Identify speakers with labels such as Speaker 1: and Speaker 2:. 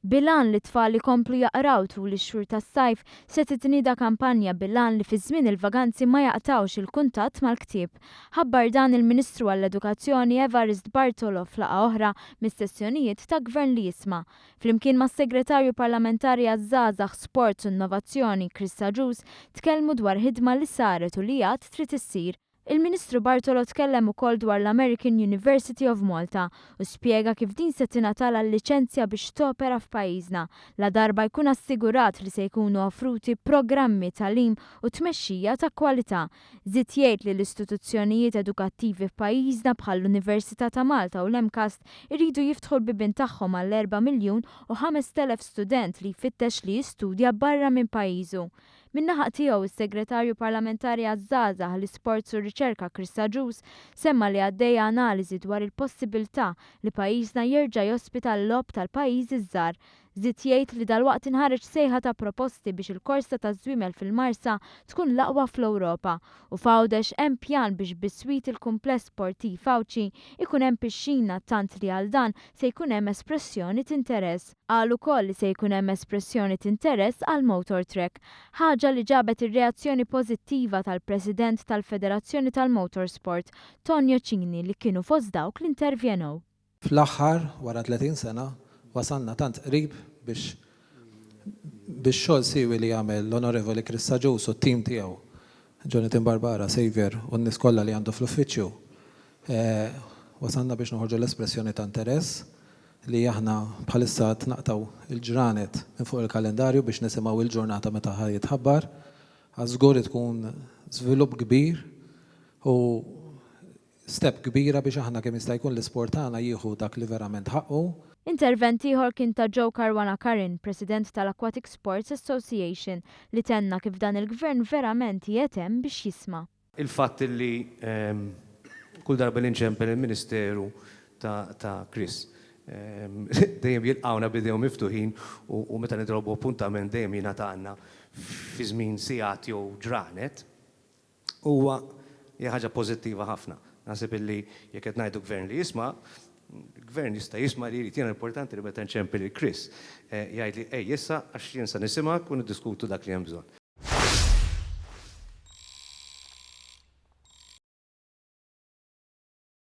Speaker 1: Bilan li tfal li komplu jaqraw tul ix-xhur tas-sajf se titnieda kampanja bilan li fi żmien il-vaganzi ma jaqtawx il-kuntatt mal-ktieb. Ħabbar dan il-Ministru għall-Edukazzjoni Evarist Bartolo f'laqgħa oħra mis-sessjonijiet ta' Gvern li jisma'. Flimkien mas-Segretarju Parlamentari għaż-Żgħażagħ, Sport u Innovazzjoni Chris Saġus tkellmu dwar ħidma li saret u li għad trid issir. Il-Ministru Bartolo tkellem ukoll dwar l-American University of Malta u spjega kif din se tingħatala l-liċenzja biex topera f'pajjiżna la darba jkun assigurat li se jkunu offruti programmi tagħlim u tmexxija ta' kwalità. Żied jgħid li l-istituzzjonijiet edukattivi f'pajjiżna bħall-Università ta' Malta u l-Emcast iridu jiftħu l-bibien tagħhom għal 4 miljun u 5,000 student li jfittex li jistudja barra minn pajjiżu. Min-naħa tiegħu is-Segretarju Parlamentari għaż-Żgħażagħ l-Isports u r-Riċerka Chris Saġus semma li għaddejja analiżi dwar il-possibilità li pajjiżna jerġa' jospita l-logħob tal-pajjiżi żgħar. Żied jgħid li dalwaqt inħareġ sejħa ta' proposti biex il-korsa taż-żwiemel fil-Marsa tkun l-aqwa fl-Ewropa u f'Għawdex hemm pjan biex biswit il-kumpless sportiv Fawċi ikun hemm pixxina tant li għal dan se jkun hemm espressjoni t'interess. Qal ukoll li se jkun hemm espressjoni t'interess għal motor track, ħaġa li ġabet ir-reazzjoni pożittiva tal-President tal-Federazzjoni tal-Motorsport, Tonio Cini, li kienu fost dawk li intervjenew.
Speaker 2: Fl-aħħar wara 30 sena wasalna tant qrib biex xogħol siwi li jagħmel l-Onorevoli Chris Saġus u t-tim tiegħu, Jonathan Barbara, Xavier u n-nies kollha li għandu fl-uffiċċju. Wasalna biex noħorġu l-espressjoni ta' interess li aħna bħalissa tnaqtaw il-ġranet minn fuq il-kalendarju biex nisimgħu il-ġurnata meta jitħabbar. Għażgur tkun żvilupp kbir u step kbira biex aħna kemm jista' jkun l-isport tagħna jieħu dak li verament ħaqqu.
Speaker 1: Intervent ieħor kien ta' Joe Caruana Karin, President tal-Aquatic Sports Association, li tenna kif dan il-gvern verament jetem biex jisma'.
Speaker 3: Il-fatt li kull darba li nċempel il-Ministeru ta' Chris dejjem jilqawna bidejhom miftuħin u meta nidrobu appuntament dejjem jingħatalna fi żmien sigħat jew ġranet huwa hija ħaġa pożittiva ħafna. Naħseb illi jekk qed ngħidu gvern li jisma', gvern jista' jisma' li jrid jiena importanti li meta nċempel il-Chris jgħid li ejja issa għax jien sa nisimgħek u niddiskutu dak li hemm bżonn.